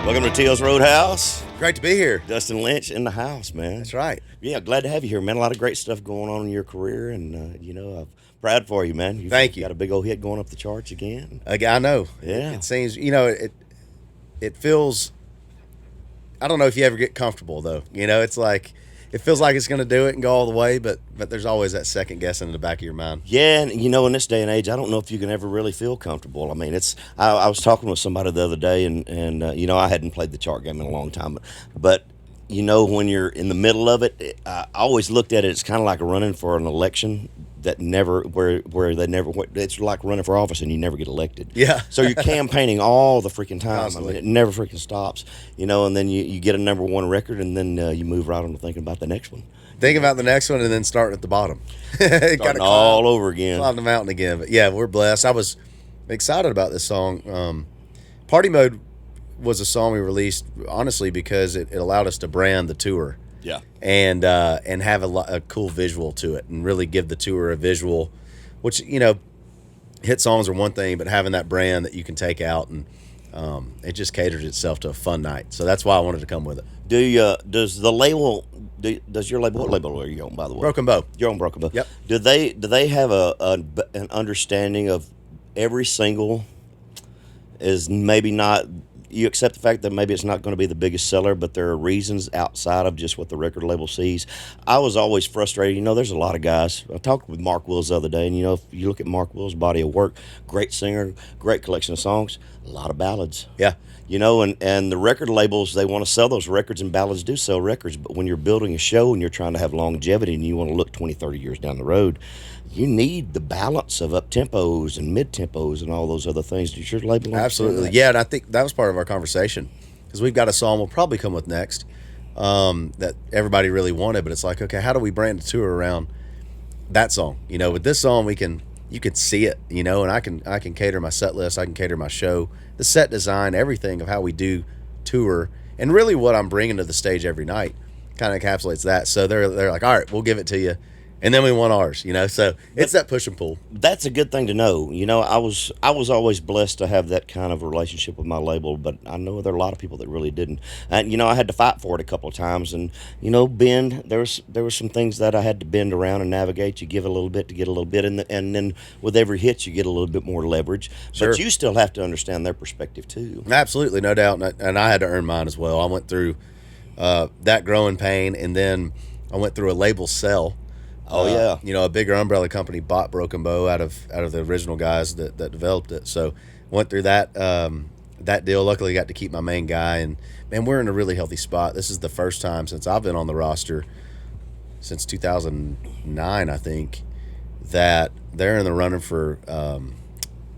Welcome to Teal's Roadhouse. Great to be here. Dustin Lynch in the house, man. That's right. Yeah, glad to have you here, man. A lot of great stuff going on in your career, and, I'm proud for you, man. Thank you. Got a big old hit going up the charts again. I know. Yeah. It seems, it feels, I don't know if you ever get comfortable, though. It's like, it feels like it's going to do it and go all the way, but there's always that second guessing in the back of your mind. Yeah, and in this day and age, I don't know if you can ever really feel comfortable. I mean, I was talking with somebody the other day, and I hadn't played the chart game in a long time, but when you're in the middle of it, I always looked at it, it's kind of like running for an election that it's like running for office and you never get elected. Yeah. So you're campaigning all the freaking time. Constantly. I mean, it never freaking stops, and then you get a number one record, and then you move right on to thinking about the next one. Think about the next one and then start at the bottom. Starting all over again. Climb the mountain again. But yeah, we're blessed. I was excited about this song. Party Mode was a song we released, honestly, because it allowed us to brand the tour. Yeah. And have a cool visual to it and really give the tour a visual, which, hit songs are one thing, but having that brand that you can take out and it just caters itself to a fun night. So that's why I wanted to come with it. Does your label, what label are you on, by the way? Broken Bow. You're on Broken Bow. Yep. Do they have an understanding of every single is maybe not, you accept the fact that maybe it's not going to be the biggest seller, but there are reasons outside of just what the record label sees. I was always frustrated. There's a lot of guys. I talked with Mark Wills the other day, and if you look at Mark Wills' body of work, great singer, great collection of songs, a lot of ballads. Yeah. And the record labels, they want to sell those records, and ballads do sell records, but when you're building a show and you're trying to have longevity and you want to look 20, 30 years down the road, you need the balance of up-tempos and mid-tempos and all those other things. Does your label understand Absolutely. that? Yeah, and I think that was part of our conversation because we've got a song we'll probably come with next that everybody really wanted, but it's like, okay, how do we brand a tour around that song? With this song, you can see it, and I can cater my set list, I can cater my show, the set design, everything of how we do tour, and really what I'm bringing to the stage every night kind of encapsulates that. So they're like, all right, we'll give it to you. And then we want ours, so it's that push and pull. That's a good thing to know. I was always blessed to have that kind of a relationship with my label, but I know there are a lot of people that really didn't. And I had to fight for it a couple of times, and bend. There was some things that I had to bend around and navigate. You give a little bit to get a little bit, and then with every hit you get a little bit more leverage. Sure. But you still have to understand their perspective too. Absolutely, no doubt. And I had to earn mine as well. I went through that growing pain, and then I went through a label sell. Oh yeah. A bigger umbrella company bought Broken Bow out of the original guys that developed it. So went through that deal. Luckily got to keep my main guy, and man, we're in a really healthy spot. This is the first time since I've been on the roster since 2009, I think, that they're in the running for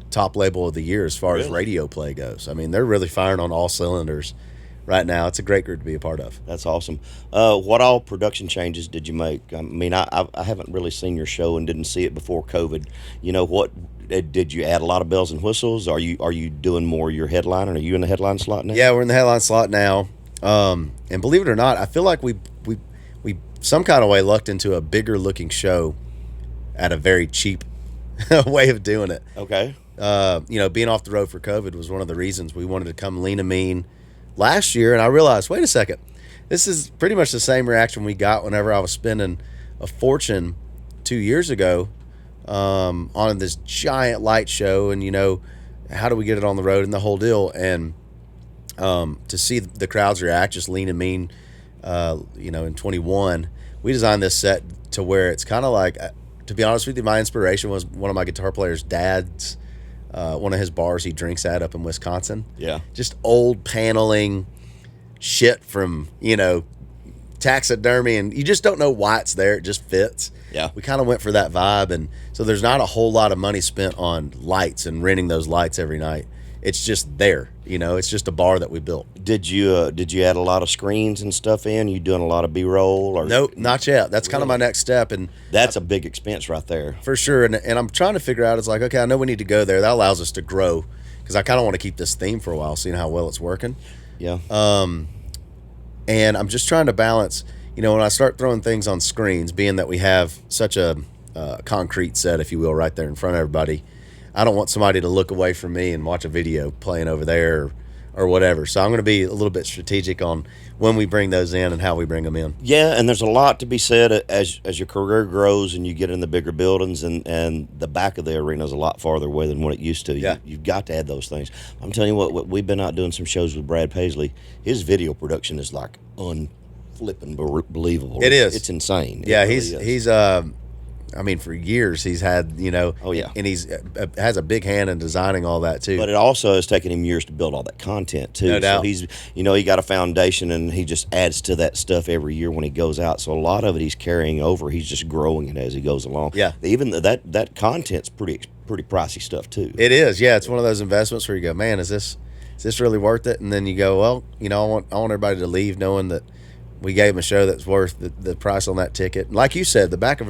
top label of the year as far as radio play goes. I mean, they're really firing on all cylinders right now. It's a great group to be a part of. That's awesome. What all production changes did you make? I mean, I haven't really seen your show and didn't see it before COVID. What did you add? A lot of bells and whistles? Are you doing more your headliner? Are you in the headline slot now? Yeah, we're in the headline slot now. And believe it or not, I feel like we some kind of way lucked into a bigger looking show at a very cheap way of doing it. Okay. Being off the road for COVID was one of the reasons we wanted to come lean and mean last year, and I realized, wait a second, this is pretty much the same reaction we got whenever I was spending a fortune 2 years ago on this giant light show, and how do we get it on the road and the whole deal, and to see the crowds react, just lean and mean, in 21, we designed this set to where it's kind of like, to be honest with you, my inspiration was one of my guitar players' dad's. One of his bars he drinks at up in Wisconsin. Yeah. Just old paneling shit from, taxidermy, and you just don't know why it's there. It just fits. Yeah. We kind of went for that vibe, and so there's not a whole lot of money spent on lights and renting those lights every night. It's just there. It's just a bar that we built. Did you add a lot of screens and stuff in? You doing a lot of B-roll? Or Nope, not yet. That's kind of my next step, and that's a big expense right there. For sure. And I'm trying to figure out, it's like, okay, I know we need to go there. That allows us to grow, because I kind of want to keep this theme for a while, seeing how well it's working. Yeah. And I'm just trying to balance, when I start throwing things on screens, being that we have such a concrete set, if you will, right there in front of everybody, I don't want somebody to look away from me and watch a video playing over there, or whatever. So I'm going to be a little bit strategic on when we bring those in and how we bring them in. Yeah, and there's a lot to be said as your career grows and you get in the bigger buildings, and the back of the arena is a lot farther away than what it used to. Yeah. You've got to add those things. I'm telling you what, we've been out doing some shows with Brad Paisley. His video production is like unflipping believable. It is. It's insane. Yeah, It really is. he's I mean, for years he's had, Oh, yeah. and he's has a big hand in designing all that too. But it also has taken him years to build all that content too. No doubt. So he's, he got a foundation, and he just adds to that stuff every year when he goes out. So a lot of it he's carrying over. He's just growing it as he goes along. Yeah. Even that content's pretty pricey stuff too. It is, yeah. It's one of those investments where you go, man, is this really worth it? And then you go, well, I want everybody to leave knowing that we gave them a show that's worth the price on that ticket. And like you said, the back of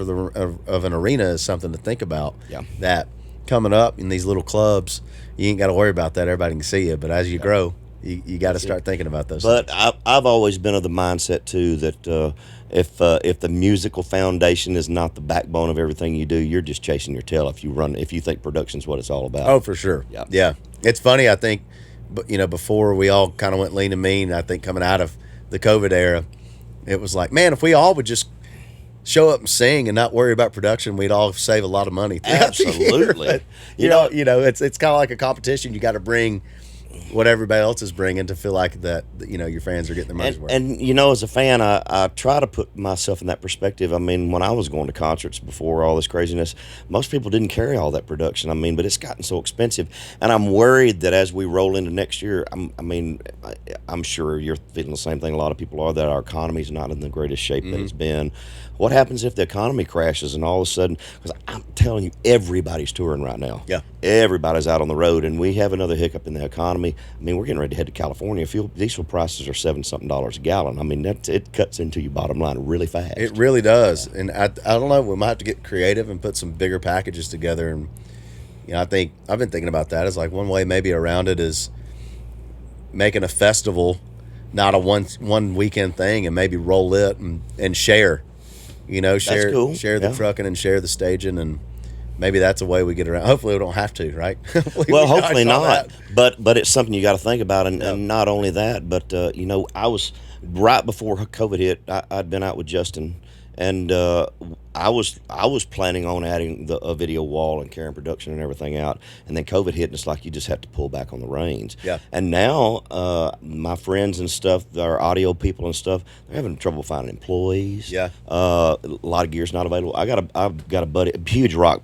an arena is something to think about. Yeah. That coming up in these little clubs, you ain't got to worry about that. Everybody can see you. But as you grow, you got to start thinking about those But things. I've always been of the mindset too that if the musical foundation is not the backbone of everything you do, you're just chasing your tail if you think production's what it's all about. Oh, for sure. Yeah. Yeah. It's funny, I think, but before we all kind of went lean and mean, I think coming out of the COVID era, it was like, man, if we all would just show up and sing and not worry about production, we'd all save a lot of money. throughout the year. Absolutely. But, it's kind of like a competition. You got to bring what everybody else is bringing to feel like that, your fans are getting their money's worth. And as a fan, I try to put myself in that perspective. I mean, when I was going to concerts before all this craziness, most people didn't carry all that production. I mean, but it's gotten so expensive, and I'm worried that as we roll into next year, I'm sure you're feeling the same thing a lot of people are, that our economy's not in the greatest shape that it's been. What happens if the economy crashes and all of a sudden, because I'm telling you, everybody's touring right now. Yeah. Everybody's out on the road, and we have another hiccup in the economy. I mean, we're getting ready to head to California. Diesel prices are $7-something a gallon. I mean, it cuts into your bottom line really fast. It really does. Yeah. And I don't know, we might have to get creative and put some bigger packages together. And, I think I've been thinking about that as like one way maybe around it is making a festival, not a one weekend thing, and maybe roll it and share. Share cool. Share the trucking and share the staging, and maybe that's a way we get around. Hopefully we don't have to, right? Hopefully not. But it's something you got to think about, and not only that, but I was right before COVID hit. I'd been out with Justin, and I was planning on adding a video wall and carrying production and everything out, and then COVID hit, and it's like you just have to pull back on the reins. Yeah. And now my friends and stuff, our audio people and stuff, they're having trouble finding employees. Yeah. A lot of gear's not available. I've got a buddy, a huge rock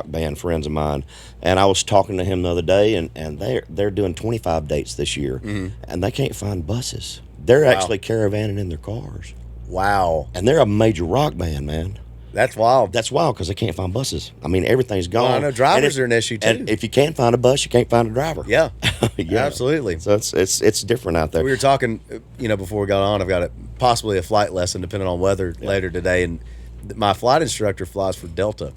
band friends of mine, and I was talking to him the other day, and they're doing 25 dates this year, and they can't find buses. They're actually caravanning in their cars. Wow. And they're a major rock band, man. That's wild. That's wild because they can't find buses. I mean, everything's gone. Well, I know drivers are an issue too. And if you can't find a bus, you can't find a driver. Yeah. Yeah. Absolutely. So it's different out there. We were talking, before we got on, I've got possibly a flight lesson depending on weather later today, and my flight instructor flies for Delta.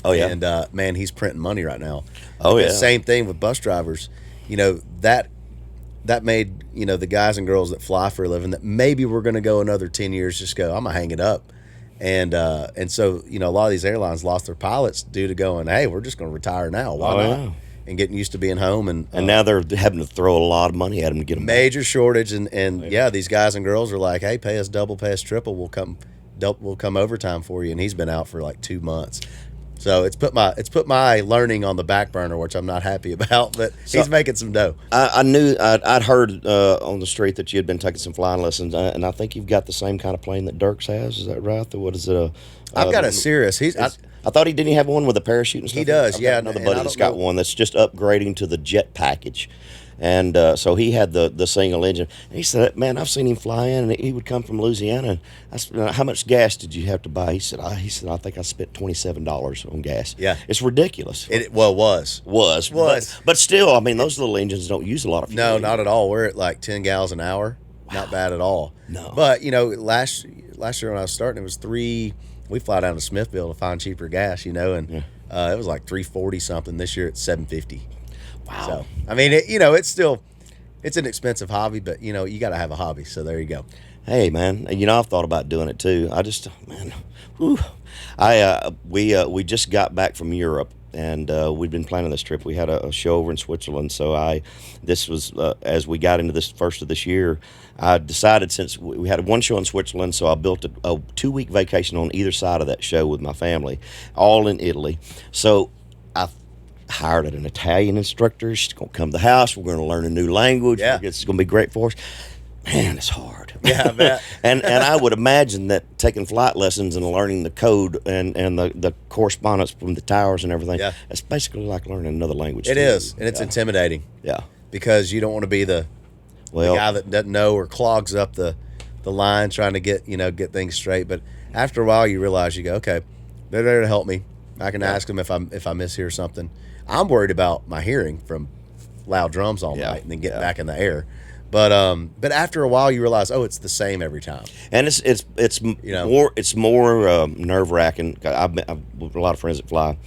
Oh yeah. And man, he's printing money right now. Oh yeah. Same thing with bus drivers. That made the guys and girls that fly for a living that maybe we're going to go another 10 years just go, I'm gonna hang it up. And so a lot of these airlines lost their pilots due to going, hey, we're just going to retire now. Why not? Yeah. And getting used to being home, and now they're having to throw a lot of money at them to get them major shortage. And these guys and girls are like, hey, pay us double, pay us triple. We'll come overtime for you. And he's been out for like 2 months. So it's put my learning on the back burner, which I'm not happy about. But he's making some dough. I knew I'd heard on the street that you had been taking some flying lessons, and I think you've got the same kind of plane that Dirks has. Is that right? What is it? I've got a Cirrus. I thought he didn't have one with a parachute and stuff. He does. I've yeah. got another buddy that's got one that's just upgrading to the jet package. And so he had the single engine. And he said, man, I've seen him fly in, and he would come from Louisiana. And I said, how much gas did you have to buy? He said, I think I spent $27 on gas. Yeah. It's ridiculous. It was. But still, I mean, those little engines don't use a lot of fuel. No, not at all. We're at like 10 gallons an hour. Wow. Not bad at all. No. But, last year when I was starting, it was we fly down to Smithville to find cheaper gas, and it was like $3.40 something. This year it's $7.50. Wow. So, I mean, it's an expensive hobby, but, you got to have a hobby. So there you go. Hey, man, I've thought about doing it too. We just got back from Europe, and we'd been planning this trip. We had a show over in Switzerland, so this was as we got into this first of this year, I decided, since we had one show in Switzerland, so I built a 2-week vacation on either side of that show with my family, all in Italy. So I hired an Italian instructor. She's going to come to the house. We're going to learn a new language. Yeah. It's going to be great for us. Man, it's hard. Yeah, I bet. and I would imagine that taking flight lessons and learning the code and the correspondence from the towers and everything, it's basically like learning another language. It is, and it's intimidating. Yeah. Because you don't want to be the guy that doesn't know or clogs up the line trying to get things straight. But after a while, you realize, you go, okay, they're there to help me. I can ask them if I mishear something. I'm worried about my hearing from loud drums all night and then getting back in the air. But after a while, you realize, it's the same every time. And it's more nerve wracking. I've a lot of friends that fly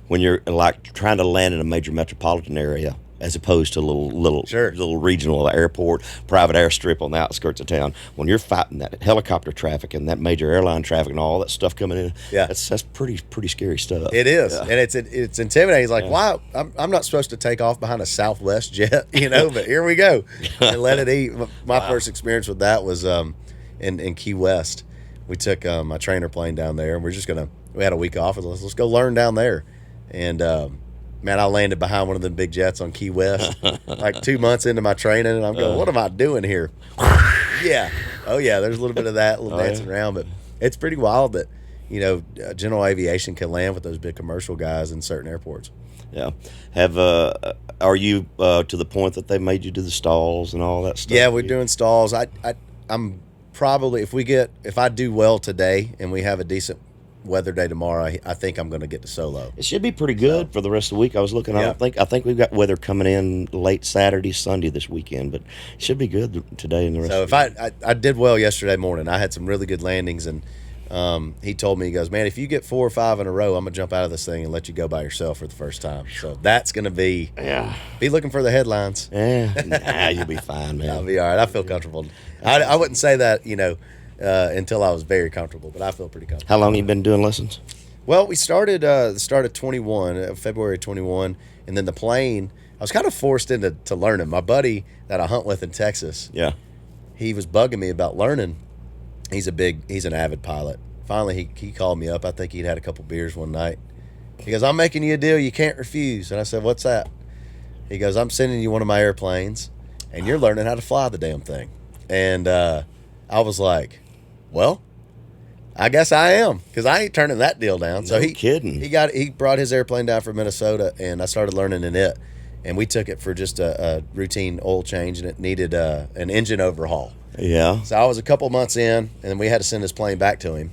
when you're like trying to land in a major metropolitan area, as opposed to a little regional airport, private airstrip on the outskirts of town. When you're fighting that helicopter traffic and that major airline traffic and all that stuff coming in, that's pretty scary stuff. It is, and it's intimidating. It's like, wow, I'm not supposed to take off behind a Southwest jet, but here we go and let it eat. My first experience with that was in Key West. We took my trainer plane down there, and we had a week off, and let's go learn down there, and. Man, I landed behind one of them big jets on Key West like 2 months into my training, and I'm going, what am I doing here? Yeah. Oh, yeah, there's a little bit of that, a little dancing around, but it's pretty wild that, general aviation can land with those big commercial guys in certain airports. Yeah. Are you to the point that they made you do the stalls and all that stuff? Yeah, we're doing stalls. I'm probably, if I do well today and we have a decent weather day tomorrow, I think I'm going to get to solo. It should be pretty good for the rest of the week. I was looking. I think we've got weather coming in late Saturday, Sunday this weekend, but it should be good today and the rest. So of the week. I did well yesterday morning. I had some really good landings, and he told me, he goes, man, if you get 4 or 5 in a row, I'm gonna jump out of this thing and let you go by yourself for the first time. So that's gonna be be looking for the headlines. Yeah, you'll be fine, man. I'll be all right. I feel comfortable. I wouldn't say that until I was very comfortable, but I feel pretty comfortable. How long have you been doing lessons? Well, we started 21, February 21, and then the plane, I was kind of forced into learning. My buddy that I hunt with in Texas, he was bugging me about learning. He's an avid pilot. Finally, he called me up. I think he'd had a couple beers one night. He goes, I'm making you a deal you can't refuse. And I said, what's that? He goes, I'm sending you one of my airplanes, and you're learning how to fly the damn thing. And I was like, well, I guess I am, because I ain't turning that deal down. So kidding. He brought his airplane down from Minnesota, and I started learning in it. And we took it for just a routine oil change, and it needed an engine overhaul. Yeah. So I was a couple months in, and then we had to send his plane back to him.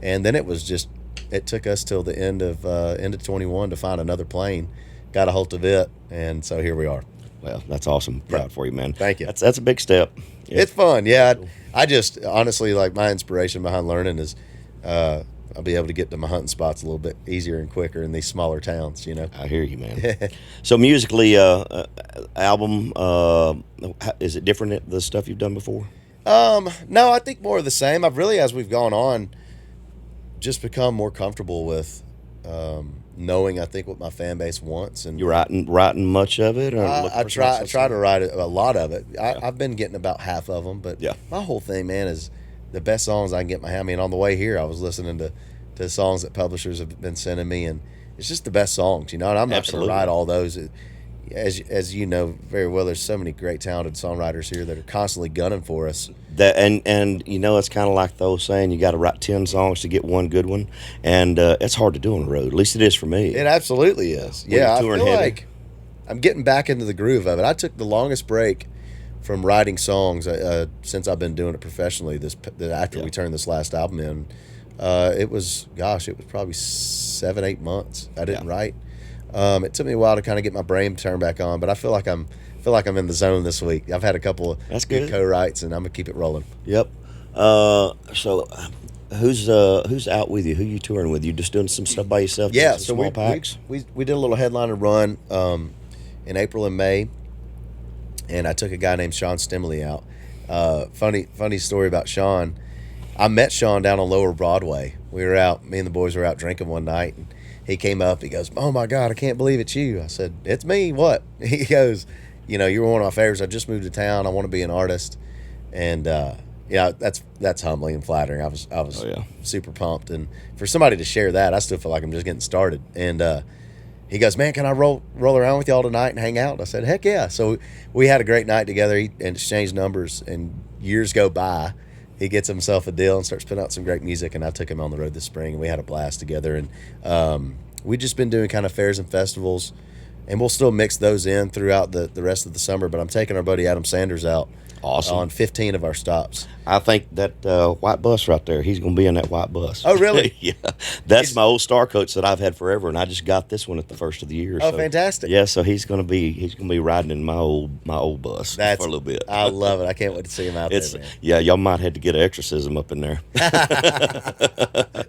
And then it took us till the end of 21 to find another plane. Got a hold of it, and so here we are. Well, that's awesome. Proud for you, man. Thank you. That's a big step. Yeah. It's fun, yeah. I just honestly, like, my inspiration behind learning is I'll be able to get to my hunting spots a little bit easier and quicker in these smaller towns. I hear you, man. So musically, album, is it different than the stuff you've done before? No, I think more of the same. I've really, as we've gone on, just become more comfortable with knowing, I think, what my fan base wants. And you writing much of it? Or I try to write a lot of it. I've been getting about half of them, but my whole thing, man, is the best songs I can get my hand. I mean, on the way here, I was listening to songs that publishers have been sending me, and it's just the best songs, and I'm not going to write all those. As you know very well, there's so many great, talented songwriters here that are constantly gunning for us. That and it's kind of like the old saying, you got to write 10 songs to get one good one, and it's hard to do on the road. At least it is for me. It absolutely is. Yeah, I feel like I'm getting back into the groove of it. I took the longest break from writing songs since I've been doing it professionally. After we turned this last album in, it was probably 7-8 months. I didn't write. It took me a while to kind of get my brain turned back on, but I feel like I'm in the zone this week. I've had a couple of good co-writes, and I'm gonna keep it rolling. Yep. So who's out with you? Who you touring with? You just doing some stuff by yourself? Yeah. So small packs. We did a little headliner run in April and May, and I took a guy named Sean Stimley out. Funny story about Sean. I met Sean down on Lower Broadway. We were out. Me and the boys were out drinking one night, and he came up. He goes, "Oh my God, I can't believe it's you." I said, "It's me. What?" He goes, "You know, you were one of my favorites. I just moved to town. I want to be an artist." And yeah, that's humbling and flattering. I was Oh yeah. super pumped, and for somebody to share that, I still feel like I'm just getting started. And he goes, "Man, can I roll around with y'all tonight and hang out?" I said, "Heck yeah!" So we had a great night together and exchanged numbers. And years go by, he gets himself a deal and starts putting out some great music. And I took him on the road this spring, and we had a blast together. And we've just been doing kind of fairs and festivals, and we'll still mix those in throughout the rest of the summer. But I'm taking our buddy Adam Sanders out. Awesome. On 15 of our stops. I think that white bus right there, he's going to be in that white bus. Oh, really? Yeah. That's my old Star Coach that I've had forever, and I just got this one at the first of the year. Oh, so, fantastic. Yeah, so he's going to be riding in my old bus for a little bit. I love it. I can't wait to see him out there, man. Yeah, y'all might have to get an exorcism up in there.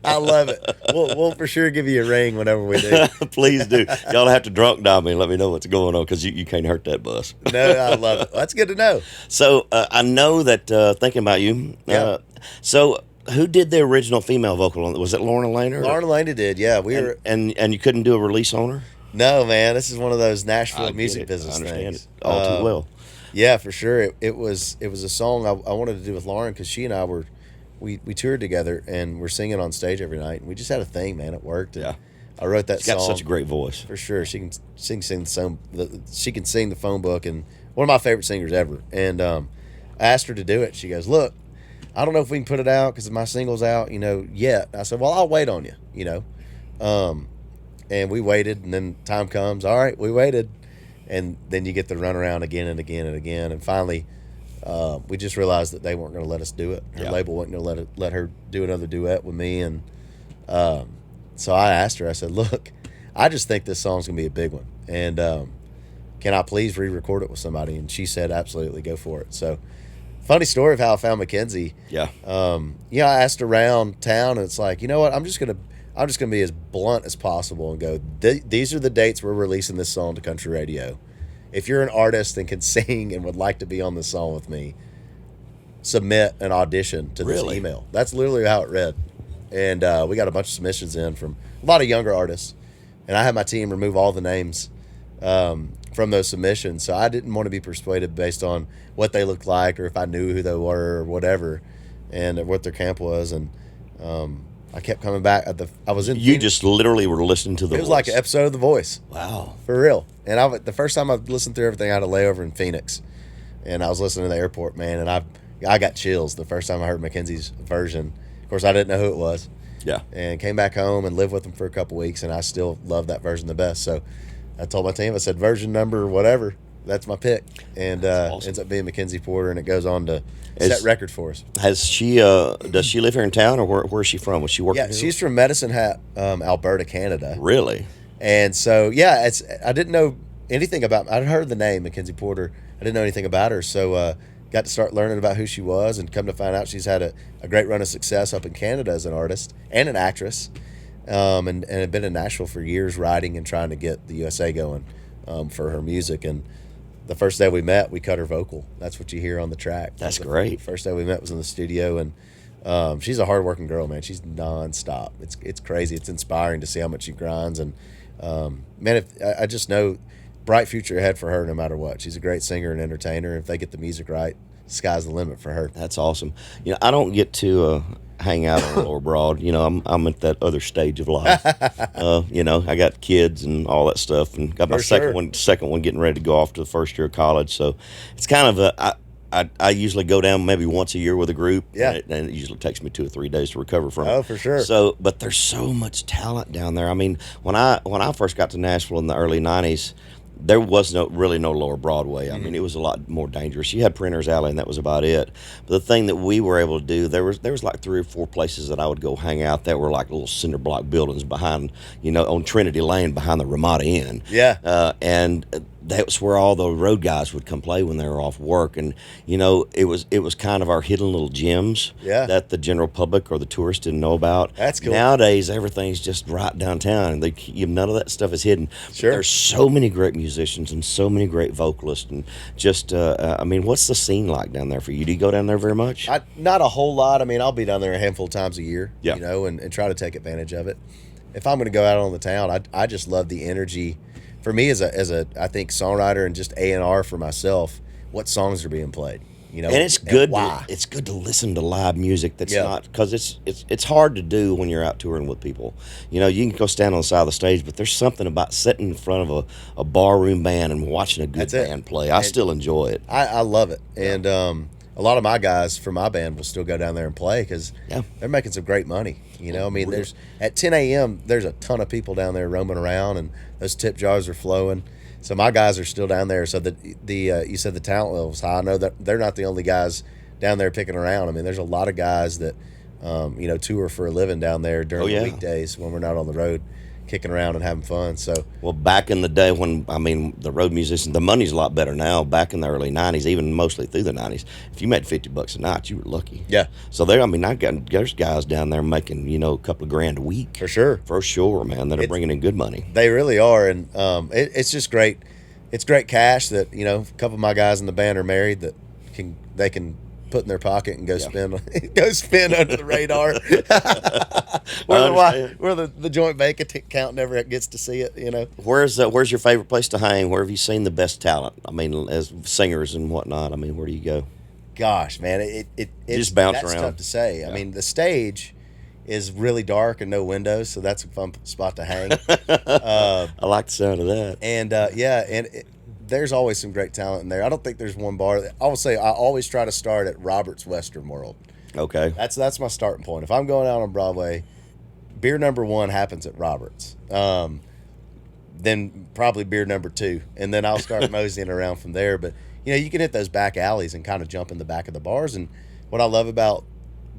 I love it. We'll for sure give you a ring whenever we do. Please do. Y'all have to drunk dial me and let me know what's going on, because you can't hurt that bus. No, I love it. That's good to know. So I know that thinking about you. Yeah. So who did the original female vocal on it? Was it Lorna Laner? Lorna Laner did, yeah. And you couldn't do a release on her? No, man. This is one of those Nashville I music get it. business I understand things. it all too well. Yeah, for sure. It was a song I wanted to do with Lauren, because she and I we toured together and we're singing on stage every night, and we just had a thing, man. It worked. And Yeah. I wrote that She's song. got such a great voice. For sure. She can sing she can sing the phone book, and one of my favorite singers ever. And I asked her to do it. She goes, "Look, I don't know if we can put it out because my single's out, yet." I said, "Well, I'll wait on you, And we waited, and then time comes. All right, we waited. And then you get the runaround again and again and again. And finally, we just realized that they weren't going to let us do it. Her label wasn't going to let her do another duet with me. And so I asked her, I said, "Look, I just think this song's going to be a big one. And can I please re-record it with somebody?" And she said, "Absolutely, go for it." So funny story of how I found Mackenzie. Yeah. I asked around town, and it's like, you know what? I'm just gonna be as blunt as possible and go, these are the dates we're releasing this song to country radio. If you're an artist and can sing and would like to be on this song with me, submit an audition to this email. That's literally how it read. And we got a bunch of submissions in from a lot of younger artists. And I had my team remove all the names from those submissions. So I didn't want to be persuaded based on what they looked like or if I knew who they were or whatever, and what their camp was. And I kept coming back. I was in. You just literally were listening to the. It was voice. like an episode of The Voice. Wow. For real. And the first time I listened through everything, I had a layover in Phoenix, and I was listening to the airport, man, and I got chills the first time I heard Mackenzie's version. Of course, I didn't know who it was. Yeah. And came back home and lived with them for a couple weeks, and I still love that version the best. So I told my team, I said, version number whatever, that's my pick. And awesome. Ends up being Mackenzie Porter, and it goes on to set records for us. Has she? Does she live here in town, or where is she from? Was she working? Yeah, here? she's from Medicine Hat, Alberta, Canada. Really? And so, yeah, I didn't know anything about. I'd heard the name Mackenzie Porter. I didn't know anything about her, so got to start learning about who she was, and come to find out she's had a great run of success up in Canada as an artist and an actress, and had been in Nashville for years, writing and trying to get the USA going for her music. And the first day we met, we cut her vocal. That's what you hear on the track. That's great. The first day we met was in the studio, and she's a hardworking girl, man. She's nonstop. It's crazy. It's inspiring to see how much she grinds. And man, I just know bright future ahead for her no matter what. She's a great singer and entertainer. If they get the music right, sky's the limit for her. That's awesome. I don't get to hang out on Lower Broad. I'm at that other stage of life. I got kids and all that stuff, and got my second one getting ready to go off to the first year of college. So it's kind of I usually go down maybe once a year with a group. Yeah. And it usually takes me 2 or 3 days to recover from it. Oh, for sure. So, but there's so much talent down there. I mean, when I first got to Nashville in the early 90s, there was really no Lower Broadway. I mean, it was a lot more dangerous. You had Printer's Alley, and that was about it. But the thing that we were able to do, there was like 3 or 4 places that I would go hang out that were like little cinder block buildings behind, on Trinity Lane behind the Ramada Inn. Yeah. And that was where all the road guys would come play when they were off work. And, it was kind of our hidden little gems that the general public or the tourists didn't know about. That's cool. Nowadays, everything's just right downtown, and none of that stuff is hidden. Sure. There's so many great musicians and so many great vocalists, and just, what's the scene like down there for you? Do you go down there very much? Not a whole lot. I mean, I'll be down there a handful of times a year, Yeah. and try to take advantage of it. if I'm going to go out on the town, I just love the energy. For me, as a I think songwriter and just A&R for myself, what songs are being played, you know, And it's good. why? It's good to listen to live music. That's Yeah. not because it's hard to do when you're out touring with people. You know, you can go stand on the side of the stage, but there's something about sitting in front of a barroom band and watching a good That's it. band play. I still enjoy it. I love it, and a lot of my guys from my band will still go down there and play because Yeah. they're making some great money. You know, I mean, there's at 10 a.m. there's a ton of people down there roaming around, and those tip jars are flowing. So my guys are still down there. So the you said the talent level's high. I know that they're not the only guys down there picking around. I mean, there's a lot of guys that you know, tour for a living down there during the weekdays when we're not on the road, kicking around and having fun. So Well, back in the day when, I mean, the road musicians, the money's a lot better now. Back in the early 90s, even mostly through the 90s, if you made $50 a night, you were lucky. yeah, So there, I mean, there's guys down there making, you know, a couple of grand a week. for sure. For sure, man, that are bringing in good money. They really are, and it's just great. It's great cash that, you know, a couple of my guys in the band are married that they can put in their pocket and go spend under the radar. where the joint bank account never gets to see it. You know, Where's your favorite place to hang? Where have you seen the best talent? I mean, as singers and whatnot. I mean, where do you go? gosh, man, it's just bounce that's around. tough to say. I mean, the stage is really dark and no windows, so that's a fun spot to hang. I like the sound of that. And there's always some great talent in there. I don't think there's one bar. I will say I always try to start at Robert's Western World. Okay. That's my starting point. If I'm going out on Broadway, beer number one happens at Robert's. Then probably beer number two, and then I'll start moseying around from there. But you know, you can hit those back alleys and kind of jump in the back of the bars. And what I love about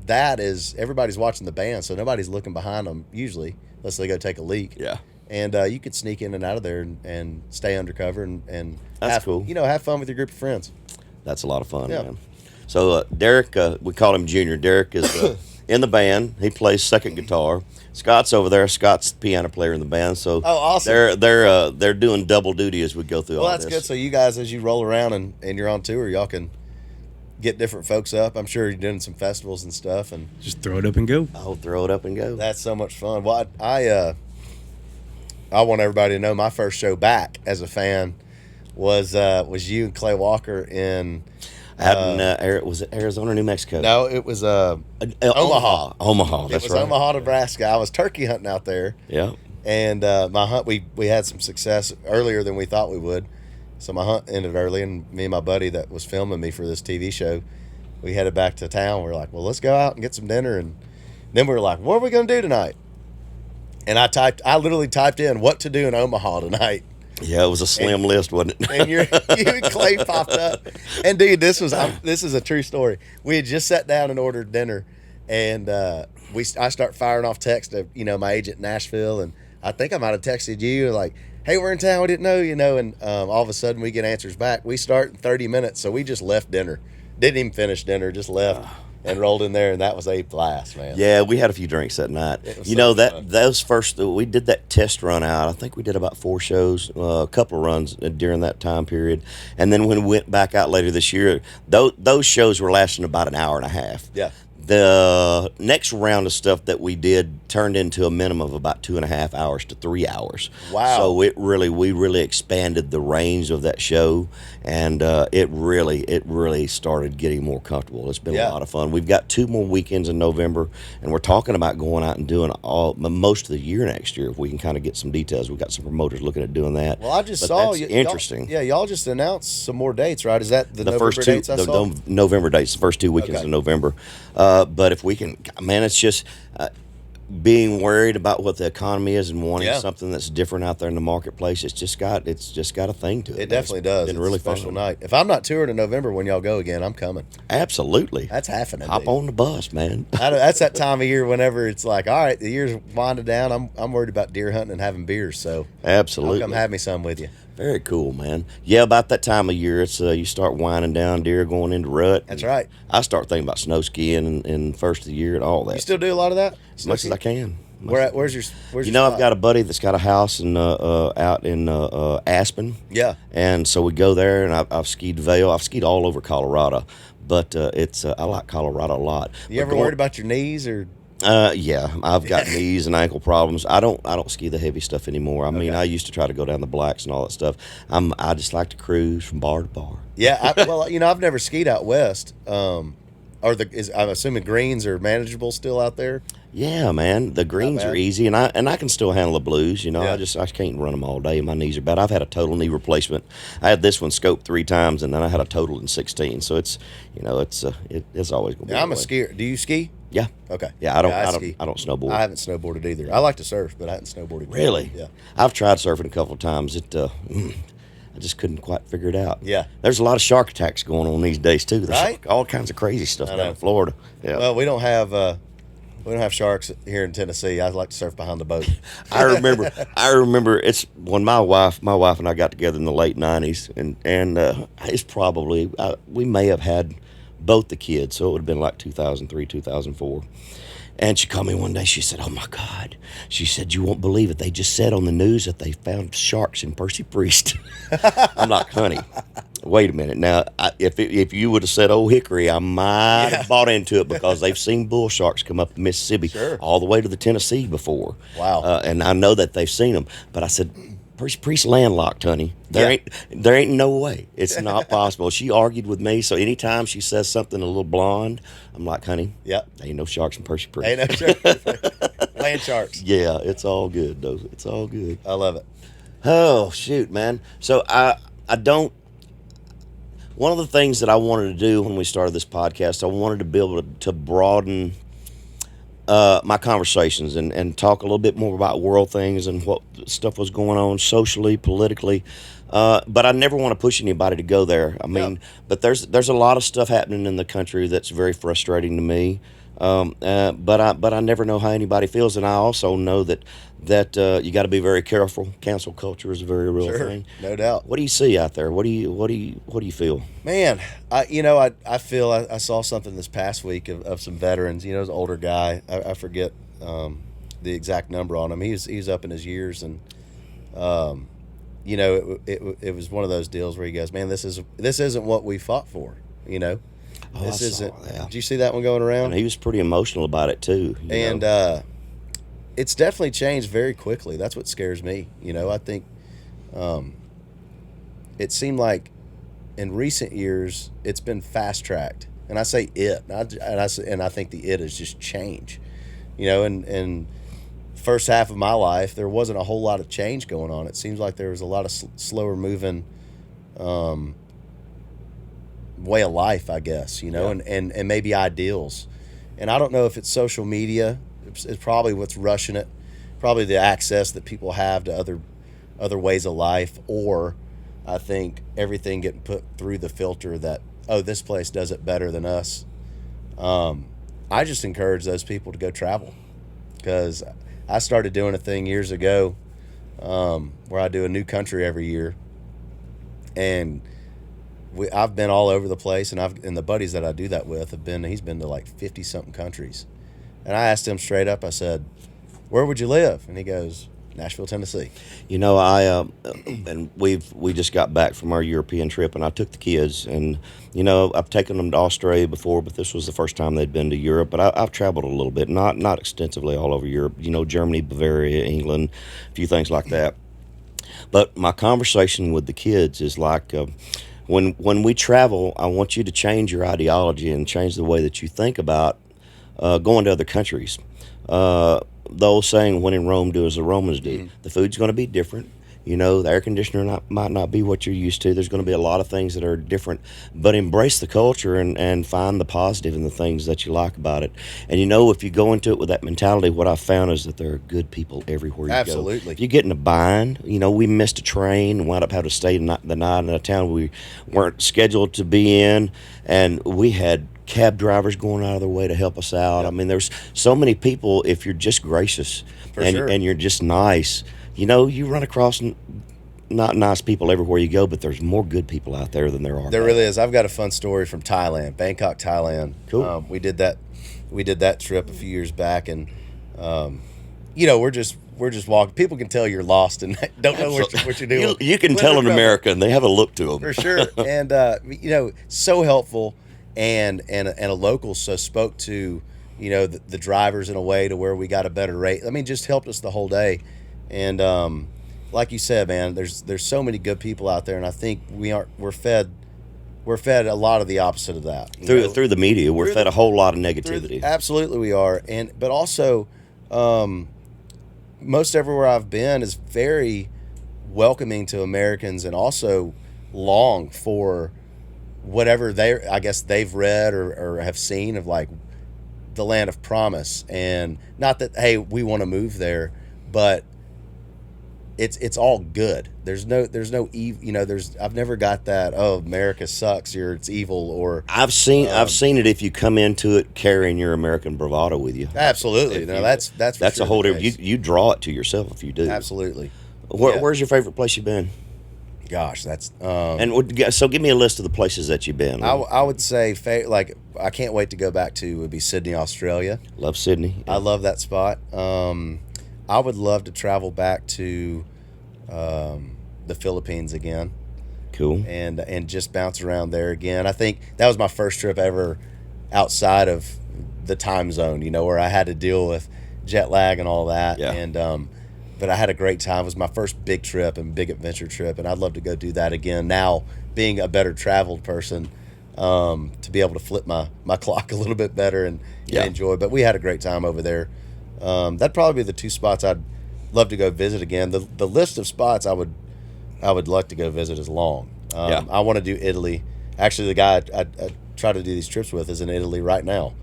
that is everybody's watching the band, so nobody's looking behind them usually, unless they go take a leak. Yeah. And you could sneak in and out of there and stay undercover and That's have, cool. You know, have fun with your group of friends. That's a lot of fun, Yeah. man. So Derek, we call him Junior. Derek is in the band. He plays second guitar. Scott's over there. Scott's the piano player in the band. So awesome. they're doing double duty as we go through all Well, this. that's good. So you guys, as you roll around and you're on tour, y'all can get different folks up. I'm sure you're doing some festivals and stuff, and Just throw it up and go. I'll throw it up and go. that's so much fun. Well, I want everybody to know my first show back as a fan was you and Clay Walker in. Out in was it Arizona, New Mexico? No, it was Omaha. Omaha. That's it was right. Omaha, Nebraska. I was turkey hunting out there. Yeah. And my hunt, we had some success earlier than we thought we would. So my hunt ended early, and me and my buddy that was filming me for this TV show, we headed back to town. We were like, well, let's go out and get some dinner. And then we were like, what are we going to do tonight? And I literally typed in what to do in Omaha tonight. Yeah, it was a slim list, wasn't it? And you and Clay popped up. And dude, this is a true story. We had just sat down and ordered dinner, and I start firing off text to, you know, my agent in Nashville, and I think I might have texted you like, hey, we're in town, we didn't know, you know, and all of a sudden we get answers back. We start in 30 minutes, so we just left dinner. Didn't even finish dinner, just left and rolled in there, and that was a blast, man. Yeah, we had a few drinks that night. was You so know, fun. those first, we did that test run out. I think we did about 4 shows, a couple of runs during that time period. And then when we went back out later this year, those shows were lasting about an hour and a half. Yeah. The next round of stuff that we did turned into a minimum of about 2.5 hours to 3 hours. Wow. So we really expanded the range of that show, and it really started getting more comfortable. It's been a lot of fun. We've got 2 more weekends in November, and we're talking about going out and doing most of the year next year if we can kind of get some details. We've got some promoters looking at doing that. Well, I just But saw that's you. interesting. Y'all just announced some more dates, right? Is that the November First 2 dates I saw? November dates, the first 2 weekends Okay. in November. But if we can, man, it's just being worried about what the economy is and wanting something that's different out there in the marketplace. It's just got a thing to it. It definitely does. Been It's really a special fun. night. If I'm not touring in November when y'all go again, I'm coming. Absolutely. That's happening. Hop dude. on the bus, man. That's that time of year whenever it's like, all right, the year's winding down. I'm worried about deer hunting and having beers, so Absolutely. come have me some with you. Very cool, man. Yeah, about that time of year, it's you start winding down, deer going into rut. That's right. I start thinking about snow skiing in first of the year and all that. You still do a lot of that? as much as I can. Where's your You your know, spot? I've got a buddy that's got a house in out in Aspen. Yeah. And so we go there, and I've skied Vail. I've skied all over Colorado, but I like Colorado a lot. You ever worried about your knees or? Yeah, I've got knees and ankle problems. I don't ski the heavy stuff anymore. I mean, I used to try to go down the blacks and all that stuff. I just like to cruise from bar to bar. Yeah, well, I've never skied out west. I'm assuming greens are manageable still out there. Yeah, man, the greens are bad. easy, and I can still handle the blues. Yeah. I can't run them all day. My knees are bad. I've had a total knee replacement. I had this one scoped 3 times, and then I had a total in 16. So it's always gonna be. Yeah, I'm a that way. skier. Do you ski? Yeah, Okay. yeah. I don't. I ski. don't. I don't snowboard. I haven't snowboarded either. I like to surf, but I haven't snowboarded. yet. Really? Yeah. I've tried surfing a couple of times. I just couldn't quite figure it out. Yeah. There's a lot of shark attacks going on these days too. There's Right? all kinds of crazy stuff I down know. in Florida. Yeah. Well, we don't have sharks here in Tennessee. I like to surf behind the boat. I remember it's when my wife and I got together in the late '90s, and it's probably we may have had both the kids, so it would have been like 2003, 2004. And she called me one day. She said, "Oh my God!" She said, "You won't believe it. They just said on the news that they found sharks in Percy Priest." I'm like, "Honey, wait a minute. Now, if you would have said Old Hickory, I might have bought into it because they've seen bull sharks come up the Mississippi Sure. all the way to the Tennessee before. Wow. And I know that they've seen them. But I said, Percy Priest landlocked, honey. There ain't no way. It's not possible. She argued with me. So anytime she says something a little blonde, I'm like, honey, Yep. ain't no sharks in Percy Priest. Ain't no sharks. Land sharks. Yeah, it's all good though. It's all good. I love it. Oh shoot, man. So I don't. One of the things that I wanted to do when we started this podcast, I wanted to be able to broaden my conversations and talk a little bit more about world things and what stuff was going on socially, politically. But I never want to push anybody to go there. I mean, but there's a lot of stuff happening in the country that's very frustrating to me. But I never know how anybody feels, and I also know that you got to be very careful. Cancel culture is a very real thing. No doubt. What do you see out there? What do you feel? Man, I feel I saw something this past week of some veterans. It was an older guy. I forget the exact number on him. He's up in his years, and it was one of those deals where he goes, "Man, this isn't what we fought for." Oh, This I isn't. saw that. Did you see that one going around? And he was pretty emotional about it too. And it's definitely changed very quickly. That's what scares me. I think it seemed like in recent years it's been fast tracked, and I say it, and I think the it is just change. And first half of my life there wasn't a whole lot of change going on. It seems like there was a lot of slower moving way of life, I guess. And maybe ideals. And I don't know if it's social media. It's probably what's rushing it. Probably the access that people have to other ways of life, or I think everything getting put through the filter that, oh, this place does it better than us. I just encourage those people to go travel, because I started doing a thing years ago where I do a new country every year, and I've been all over the place, and the buddies that I do that with he's been to like 50 something countries. And I asked him straight up, I said, "Where would you live?" And he goes, "Nashville, Tennessee." And we just got back from our European trip, and I took the kids, and I've taken them to Australia before, but this was the first time they'd been to Europe. But I've traveled a little bit, not extensively all over Europe. Germany, Bavaria, England, a few things like that. But my conversation with the kids is like, when we travel, I want you to change your ideology and change the way that you think about going to other countries. The old saying, "When in Rome, do as the Romans do." Mm-hmm. The food's going to be different. The air conditioner might not be what you're used to. There's going to be a lot of things that are different, but embrace the culture and find the positive in the things that you like about it. And if you go into it with that mentality, what I've found is that there are good people everywhere you go. Absolutely. If you get in a bind, we missed a train and wound up having to stay the night in a town we weren't scheduled to be in, and we had cab drivers going out of their way to help us out. Yep. I mean, there's so many people. If you're just gracious and you're just nice, you run across not nice people everywhere you go, but there's more good people out there than there are. There really is. I've got a fun story from Thailand, Bangkok, Thailand. Cool. We did that trip a few years back, and we're just walking. People can tell you're lost and don't know what you're doing. You can tell in America, and they have a look to them for sure. And so helpful, and a local spoke to the drivers in a way to where we got a better rate. I mean, just helped us the whole day. And like you said, man, there's so many good people out there, and I think we're fed a lot of the opposite of that. Through the media, we're fed a whole lot of negativity. Absolutely, we are, but also, most everywhere I've been is very welcoming to Americans, and also long for whatever I guess they've read or have seen of, like, the land of promise. And not that, hey, we want to move there, but it's all good. There's no evil. I've never got that, oh, America sucks, it's evil. Or I've seen it if you come into it carrying your American bravado with you. Absolutely. That's a whole different. You draw it to yourself if you do. Absolutely. Where's your favorite place you've been? Gosh, that's so give me a list of the places that you've been. I would say, like, I can't wait to go back to would be Sydney, Australia. Love Sydney. I love that spot. I would love to travel back to the Philippines again. Cool. And just bounce around there again. I think that was my first trip ever outside of the time zone, where I had to deal with jet lag and all that. Yeah. And but I had a great time. It was my first big trip and big adventure trip, and I'd love to go do that again now, being a better traveled person, to be able to flip my clock a little bit better and enjoy. But we had a great time over there. That'd probably be the two spots I'd love to go visit again. The list of spots I would like to go visit is long. I want to do Italy. Actually, the guy I try to do these trips with is in Italy right now.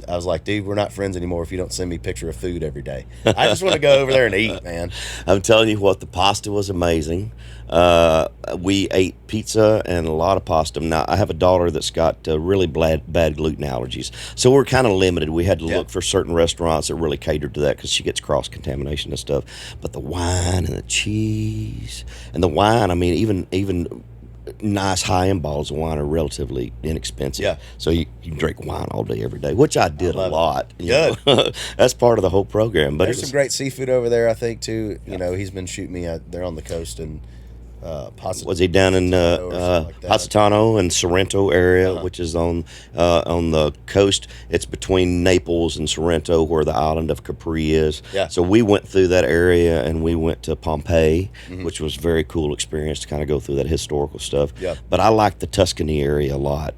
I was like, dude, we're not friends anymore if you don't send me a picture of food every day. I just want to go over there and eat, man. I'm telling you what, the pasta was amazing. We ate pizza and a lot of pasta. Now, I have a daughter that's got really bad gluten allergies, so we're kind of limited. We had to look for certain restaurants that really catered to that because she gets cross-contamination and stuff. But the wine and the cheese and the wine, I mean, even nice high-end bottles of wine are relatively inexpensive. Yeah. So you can drink wine all day, every day, which I did a lot. Good. That's part of the whole program. But there's some great seafood over there, I think, too. He's been shooting me out there on the coast, and was he down in Positano and Sorrento area, which is on the coast? It's between Naples and Sorrento, where the island of Capri is. Yeah. So we went through that area, and we went to Pompeii, which was a very cool experience to kind of go through that historical stuff. Yeah. But I like the Tuscany area a lot.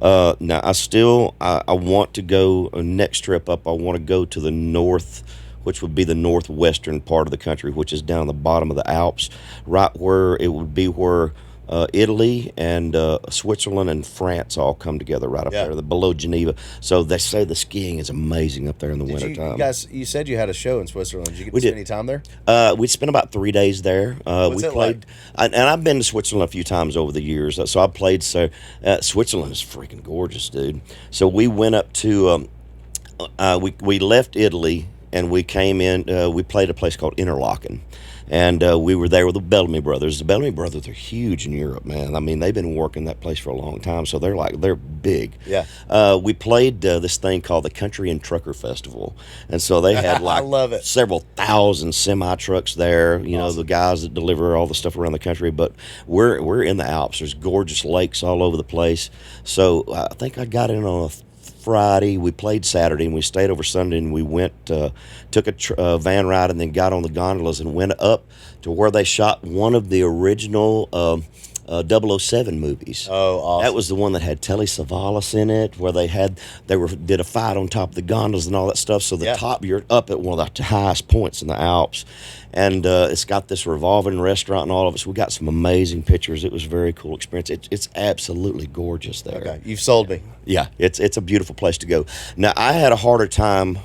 Now I want to go next trip up. I want to go to the north, which would be the northwestern part of the country, which is down the bottom of the Alps, right where it would be where Italy and Switzerland and France all come together right up there, below Geneva. So they say the skiing is amazing up there in the wintertime. You said you had a show in Switzerland. Did you get to spend any time there? We spent about 3 days there. What's we it played, like? And I've been to Switzerland a few times over the years. So I played. Switzerland is freaking gorgeous, dude. So we went up to. We left Italy. And we came in, we played a place called Interlaken. And we were there with the Bellamy brothers. The Bellamy brothers are huge in Europe, man. I mean, they've been working that place for a long time, so they're big. Yeah. We played this thing called the Country and Trucker Festival. And so they had I love it. several thousand semi-trucks there, the guys that deliver all the stuff around the country. But we're in the Alps. There's gorgeous lakes all over the place. So I think I got in on a Friday, we played Saturday, and we stayed over Sunday, and we went, took a van ride, and then got on the gondolas and went up to where they shot one of the original 007 movies. Oh, awesome. That was the one that had Telly Savalas in it, where did a fight on top of the gondolas and all that stuff. So top, you're up at one of the highest points in the Alps. And it's got this revolving restaurant and all of us. We got some amazing pictures. It was a very cool experience. It's absolutely gorgeous there. Okay, you've sold me. Yeah, it's a beautiful place to go. Now, I had a harder time.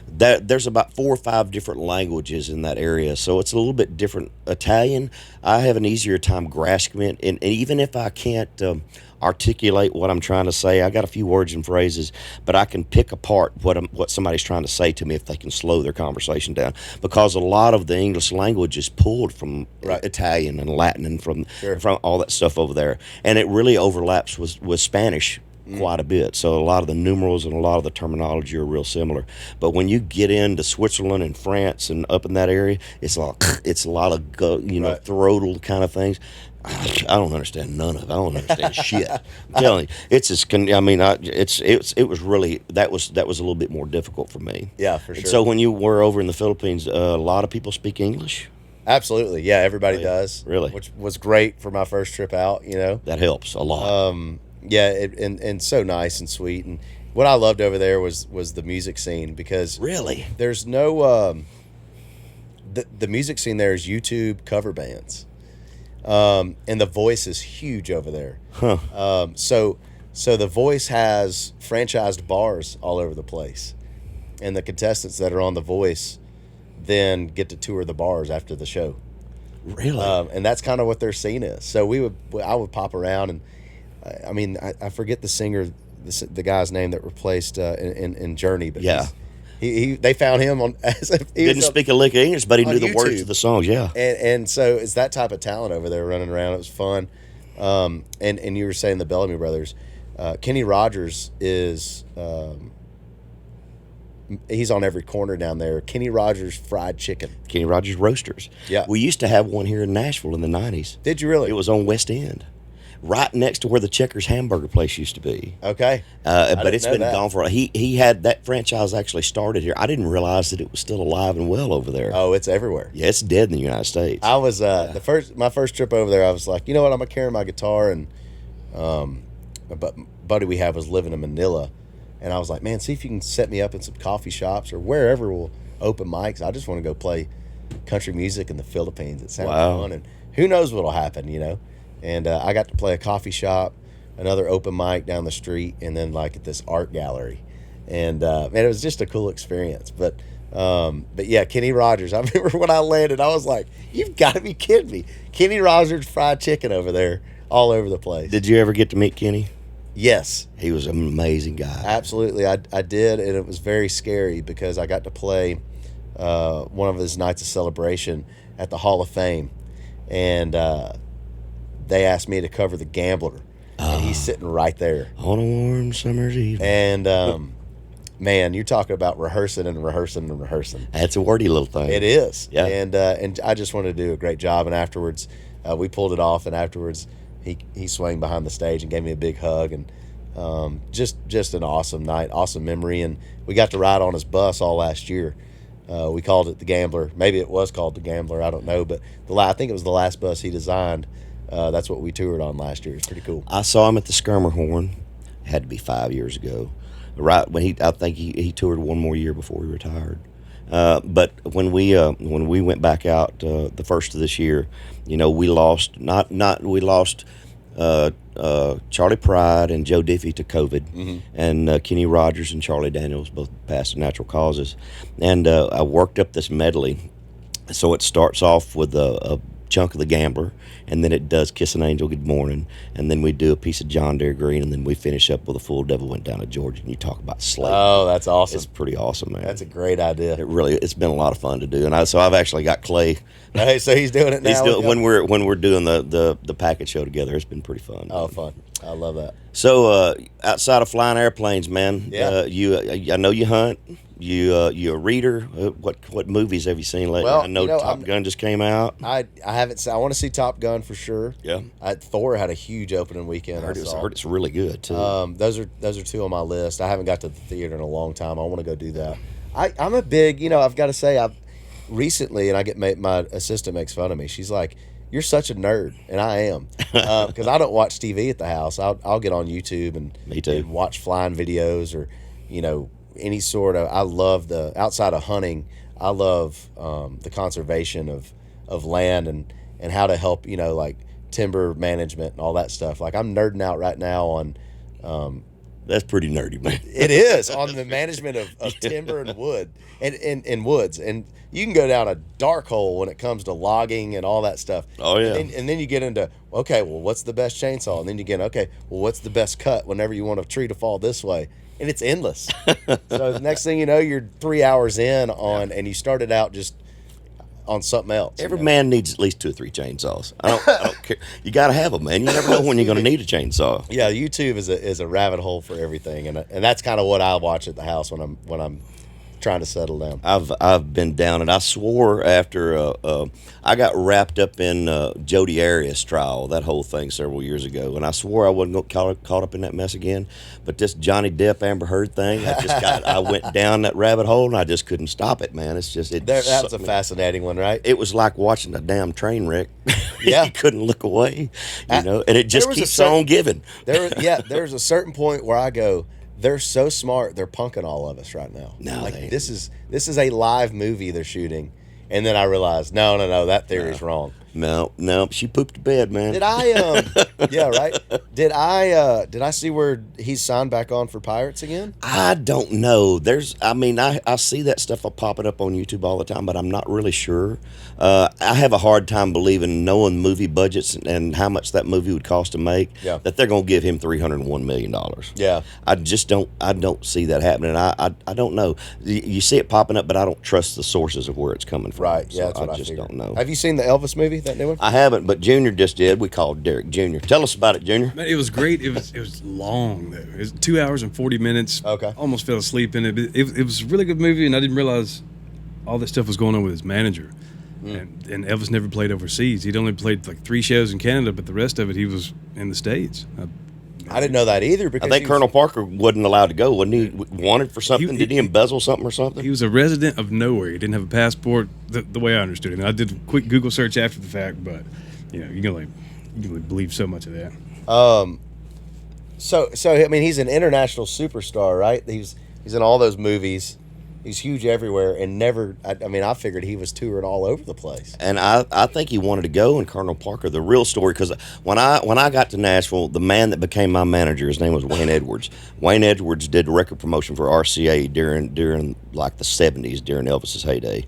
There's about 4 or 5 different languages in that area, so it's a little bit different. Italian, I have an easier time grasping it, and even if I can't articulate what I'm trying to say, I got a few words and phrases, but I can pick apart what somebody's trying to say to me if they can slow their conversation down, because a lot of the English language is pulled from Italian and Latin and from all that stuff over there, and it really overlaps with Spanish quite a bit. So a lot of the numerals and a lot of the terminology are real similar. But when you get into Switzerland and France and up in that area, it's a lot of throatal kind of things. I don't understand none of it. I don't understand shit. I'm telling you, it's as I mean, it was really that was a little bit more difficult for me. Yeah, for And sure. so when you were over in the Philippines, a lot of people speak English. Absolutely. Yeah, everybody Oh, yeah. does. Really? Which was great for my first trip out, you know. That helps a lot. Yeah, and so nice and sweet. And what I loved over there was the music scene, because Really? there's no the music scene there is YouTube cover bands. And the Voice is huge over there. Huh. So the Voice has franchised bars all over the place, and the contestants that are on the Voice then get to tour the bars after the show. Really? And that's kind of what their scene is. So I would pop around, and I mean, I forget the singer, the guy's name that replaced in Journey, but Yeah. they found him on Didn't speak a lick of English, but he on knew the words YouTube. to the songs. Yeah. And so it's that type of talent over there running around. It was fun. And you were saying the Bellamy Brothers. Kenny Rogers is he's on every corner down there. Kenny Rogers Fried Chicken. Kenny Rogers Roasters. Yeah. We used to have one here in Nashville in the 90s. Did you really? It was on West End, right next to where the Checkers hamburger place used to be. Okay. But didn't it's know been that. gone for. He had that franchise actually started here. I didn't realize that it was still alive and well over there. Oh, it's everywhere. Yeah, it's dead in the United States. I was my first trip over there. I was like, you know what? I'm gonna carry my guitar, and but buddy we have was living in Manila, and I was like, man, see if you can set me up in some coffee shops or wherever we'll open mics. I just want to go play country music in the Philippines. It sounds Wow. fun, and who knows what'll happen, you know. And I got to play a coffee shop, another open mic down the street, and then like at this art gallery, and man, it was just a cool experience. But yeah, Kenny Rogers. I remember when I landed, I was like, "You've got to be kidding me!" Kenny Rogers Fried Chicken over there, all over the place. Did you ever get to meet Kenny? Yes, He was an amazing guy. absolutely. I did, and it was very scary because I got to play one of his nights of celebration at the Hall of Fame, and they asked me to cover The Gambler, and he's sitting right there. On a warm summer's evening. And man, you're talking about rehearsing and rehearsing and rehearsing. That's a wordy little thing. It is. Yeah. And I just wanted to do a great job. And afterwards, we pulled it off. And afterwards, he swung behind the stage and gave me a big hug. And just an awesome night, awesome memory. And we got to ride on his bus all last year. We called it the Gambler. Maybe it was called the Gambler. I don't know. But I think it was the last bus he designed. That's what we toured on last year. It's pretty cool. I saw him at the Skirmerhorn. It had to be 5 years ago. Right when I think he toured one more year before he retired. But when we went back out the first of this year, you know, we lost Charlie Pride and Joe Diffie to COVID, and Kenny Rogers and Charlie Daniels both passed to natural causes. And I worked up this medley, so it starts off with a chunk of The Gambler, and then it does Kiss an Angel Good Morning, and then we do a piece of John Deere Green, and then we finish up with A Full Devil Went Down to Georgia. And you talk about slavery. Oh, that's awesome. It's pretty awesome, man. That's a great idea. It's been a lot of fun to do, and I've actually got Clay. Hey, so he's doing it now. He's doing when we're doing the package show together. It's been pretty fun. Oh, fun! I love that. So outside of flying airplanes, man, Yeah. I know you hunt. You a reader. What movies have you seen lately? Well, I know, you know, Top Gun just came out. I haven't. I want to see Top Gun for sure. Yeah, Thor had a huge opening weekend. I heard saw. it's really good too. Those are two on my list. I haven't got to the theater in a long time. I want to go do that. I'm a big, I've got to say, I've recently, and I get my assistant makes fun of me. She's like, "You're such a nerd," and I am, because I don't watch TV at the house. I'll get on YouTube and Me too. and watch flying videos, or any sort of. I love outside of hunting. I love the conservation of land and how to help like timber management and all that stuff. Like I'm nerding out right now on. That's pretty nerdy, man. It is on the management of timber and wood and woods, and you can go down a dark hole when it comes to logging and all that stuff. Oh, yeah. And then you get into, okay, well, what's the best chainsaw? And then you get, okay, well, what's the best cut whenever you want a tree to fall this way? And it's endless. So the next thing you know, you're 3 hours in on, and you started out just on something else. Every man needs at least 2 or 3 chainsaws. I don't care. You got to have them, man. You never know when you're going to need a chainsaw. Yeah, YouTube is a rabbit hole for everything, and that's kind of what I watch at the house when I'm trying to settle down. I've been down it. I swore after I got wrapped up in Jodi Arias trial, that whole thing several years ago, and I swore I wasn't going to caught up in that mess again. But this Johnny Depp Amber Heard thing, I went down that rabbit hole and I just couldn't stop it, man. It's just That's a fascinating one, right? It was like watching a damn train wreck. Yeah, you couldn't look away, and it just keeps on giving. There's a certain point where I go, they're so smart, they're punking all of us right now. No, like this is a live movie they're shooting, and then I realized, no, that theory's wrong. No, she pooped the bed, man. Did I? Yeah, right. Did I see where he's signed back on for Pirates again? I don't know. I see that stuff popping up on YouTube all the time, but I'm not really sure. I have a hard time believing, knowing movie budgets and how much that movie would cost to make, that they're going to give him $301 million. Yeah. I just don't. I don't see that happening. I don't know. You see it popping up, but I don't trust the sources of where it's coming from. Right. Yeah. So that's what I just figured. don't know. Have you seen the Elvis movie? That new one? I haven't, but Junior just did. We called Derek Junior. Tell us about it, Junior. Man, it was great. It was long though. It was 2 hours and 40 minutes. Okay. Almost fell asleep in it. It was a really good movie, and I didn't realize all this stuff was going on with his manager. And Elvis never played overseas. He'd only played like 3 shows in Canada, but the rest of it he was in the States. I didn't know that either. Because I think Colonel Parker wasn't allowed to go, wasn't he? Wanted for something? Did he embezzle something or something? He was a resident of nowhere. He didn't have a passport, the way I understood it. And I did a quick Google search after the fact, but you can only believe so much of that. So I mean, he's an international superstar, right? He's in all those movies. He's huge everywhere, and never. I figured he was touring all over the place. And I think he wanted to go. And Colonel Parker, the real story, because when I got to Nashville, the man that became my manager, his name was Wayne Edwards. Wayne Edwards did record promotion for RCA during like the '70s, during Elvis's heyday.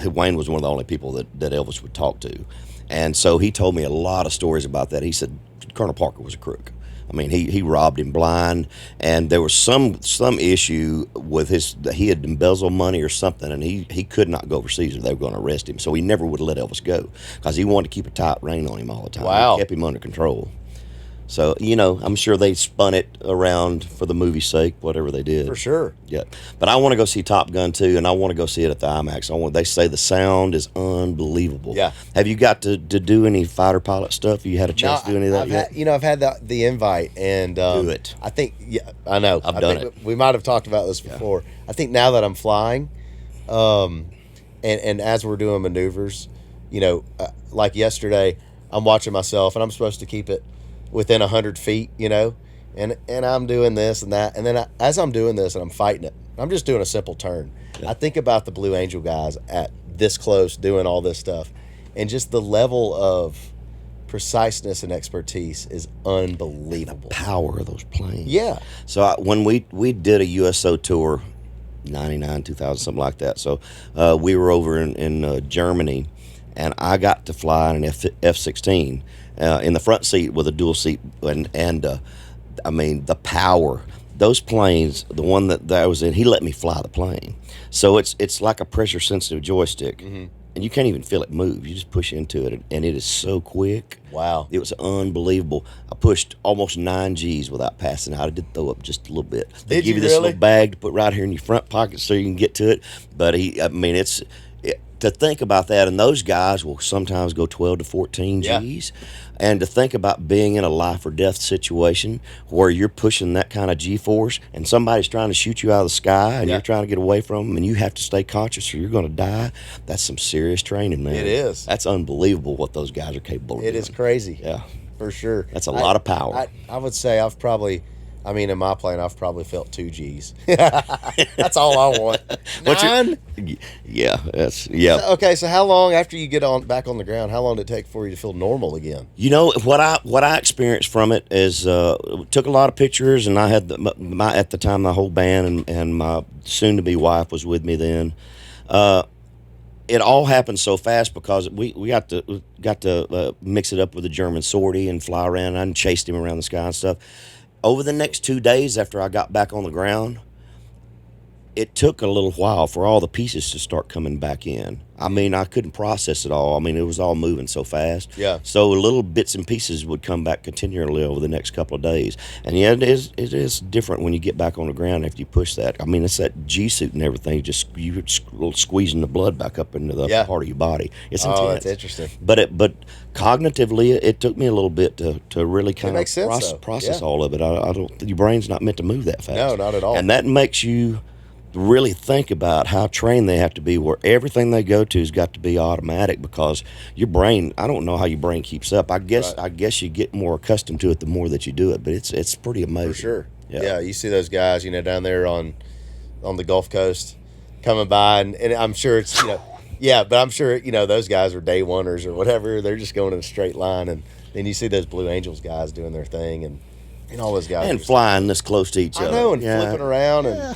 Wayne was one of the only people that Elvis would talk to, and so he told me a lot of stories about that. He said Colonel Parker was a crook. I mean, he robbed him blind, and there was some issue with he had embezzled money or something, and he could not go overseas or they were going to arrest him. So he never would let Elvis go because he wanted to keep a tight rein on him all the time. Wow. He kept him under control. So, I'm sure they spun it around for the movie's sake, whatever they did. For sure. Yeah. But I want to go see Top Gun too, and I want to go see it at the IMAX. They say the sound is unbelievable. Yeah. Have you got to do any fighter pilot stuff? You had a chance to do any of that yet? I've had the invite, and do it. I think, I know. I've done it. We might have talked about this before. Yeah. I think now that I'm flying, and as we're doing maneuvers, like yesterday, I'm watching myself, and I'm supposed to keep it within 100 feet, and I'm doing this and that, and then as I'm doing this and I'm fighting it, I'm just doing a simple turn. Yeah. I think about the Blue Angel guys at this close doing all this stuff, and just the level of preciseness and expertise is unbelievable. The power of those planes. Yeah. So when we did a USO tour, 99, 2000, something like that. So we were over in Germany, and I got to fly an F-16. In the front seat with a dual seat, and the power. Those planes, the one that I was in, he let me fly the plane. So it's like a pressure sensitive joystick, and you can't even feel it move. You just push into it, and it is so quick. Wow. It was unbelievable. I pushed almost 9 Gs without passing out. I did throw up just a little bit. They give you this little bag to put right here in your front pocket so you can get to it. But to think about that, and those guys will sometimes go 12 to 14 Gs. Yeah. And to think about being in a life or death situation where you're pushing that kind of G-force and somebody's trying to shoot you out of the sky and you're trying to get away from them and you have to stay conscious or you're going to die, that's some serious training, man. It is. That's unbelievable what those guys are capable of doing. It is crazy. Yeah. For sure. That's a lot of power. I would say in my plane, I've probably felt 2 Gs. That's all I want. 9? Yeah. Okay, so how long after you get back on the ground, how long did it take for you to feel normal again? What I experienced from it is took a lot of pictures, and I had at the time my whole band and my soon-to-be wife was with me then. It all happened so fast because we got to mix it up with a German sortie and fly around. And I chased him around the sky and stuff. Over the next 2 days after I got back on the ground, it took a little while for all the pieces to start coming back in. I mean, I couldn't process it all. I mean, it was all moving so fast. Yeah. So little bits and pieces would come back continually over the next couple of days. And yeah, it is different when you get back on the ground after you push that. I mean, it's that G suit and everything. Just you're squeezing the blood back up into the part of your body. It's intense. Oh, that's interesting. But cognitively, it took me a little bit to really kind of process all of it. I don't. Your brain's not meant to move that fast. No, not at all. And that makes you really think about how trained they have to be, where everything they go to has got to be automatic, because your brain, I don't know how your brain keeps up. I guess you get more accustomed to it the more that you do it, but it's pretty amazing. For sure. Yeah, you see those guys, down there on the Gulf Coast coming by, and I'm sure it's, yeah, but I'm sure, those guys are day oneers or whatever. They're just going in a straight line, and then you see those Blue Angels guys doing their thing, and all those guys. And flying this close to each other. I know, and flipping around, and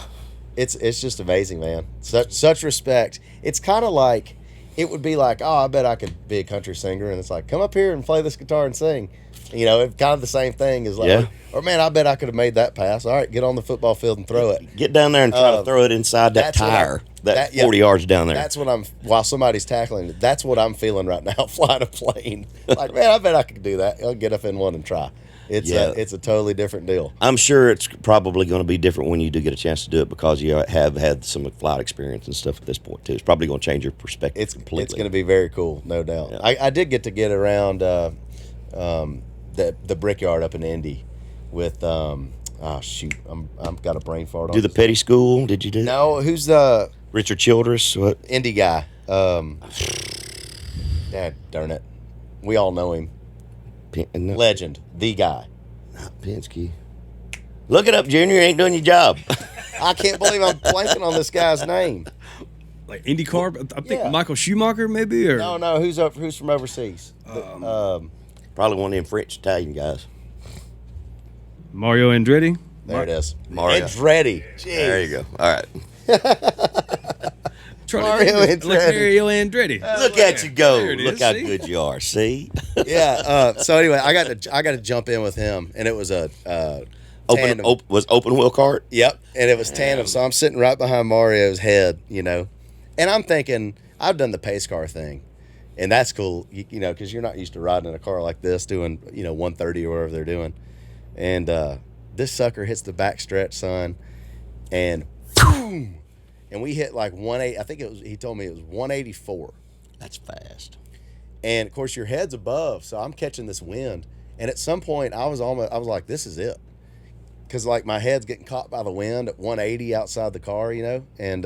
it's just amazing, man. Such respect. It's kind of like, it would be like, oh, I bet I could be a country singer, and it's like, come up here and play this guitar and sing. It's kind of the same thing as like, or man, I bet I could have made that pass. All right, get on the football field and throw it. Get down there and try to throw it inside that tire. That 40 yards down there. That's what while somebody's tackling it, that's what I'm feeling right now, flying a plane. Like, man, I bet I could do that. I'll get up in one and try. It's a totally different deal. I'm sure it's probably going to be different when you do get a chance to do it, because you have had some flight experience and stuff at this point too. It's probably going to change your perspective completely. It's going to be very cool, no doubt. Yeah. I did get around the Brickyard up in Indy with I've got a brain fart on. Do the Petty School? Did you do? No, who's the Richard Childress? What? Indy guy? Dad darn it, we all know him. Legend, the guy. Not Penske. Look it up, Junior. You ain't doing your job. I can't believe I'm blanking on this guy's name. Like IndyCar? I think Michael Schumacher, maybe? Or No. Who's from overseas? Probably one of them French Italian guys. Mario Andretti? There it is. Mario Andretti. Jeez. There you go. All right. Mario Andretti. Look at you go. Look how good you are. See? Yeah. So anyway, I got to jump in with him, and it was a open wheel cart. Yep, and it was tandem. So I'm sitting right behind Mario's head, and I'm thinking, I've done the pace car thing, and that's cool, because you're not used to riding in a car like this, doing 130 or whatever they're doing, and this sucker hits the back stretch, son, and boom. And we hit like 180. I think he told me it was 184. That's fast. And of course your head's above, so I'm catching this wind. And at some point I was like, this is it. Cause like my head's getting caught by the wind at 180 outside the car, And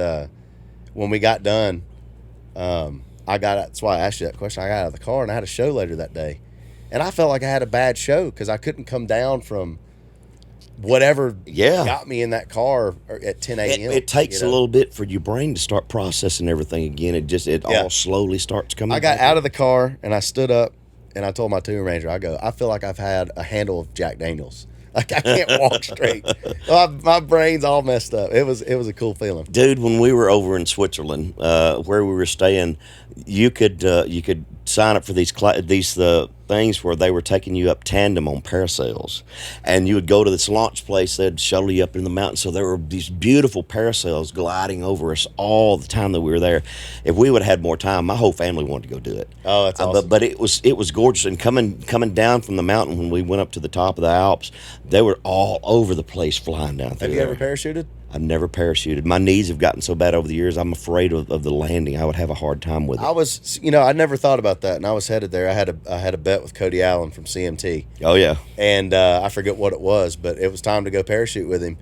when we got done, that's why I asked you that question. I got out of the car and I had a show later that day. And I felt like I had a bad show because I couldn't come down from whatever got me in that car at 10 a.m. It takes a little bit for your brain to start processing everything again. It all slowly starts coming I got out of the car and I stood up and I told my tour ranger, I feel like I've had a handle of Jack Daniels. Like I can't walk straight. My brain's all messed up. It was a cool feeling. Dude, when we were over in Switzerland, where we were staying, you could sign up for these things where they were taking you up tandem on parasails, and you would go to this launch place. They'd shuttle you up in the mountains. So there were these beautiful parasails gliding over us all the time that we were there. If we would have had more time, my whole family wanted to go do it. Oh, that's awesome. But it was gorgeous. And coming down from the mountain when we went up to the top of the Alps, they were all over the place flying down through. Have you ever parachuted? I've never parachuted. My knees have gotten so bad over the years, I'm afraid of the landing. I would have a hard time with it. I never thought about that, and I was headed there. I had a bet with Cody Allen from CMT. Oh, yeah. And I forget what it was, but it was time to go parachute with him.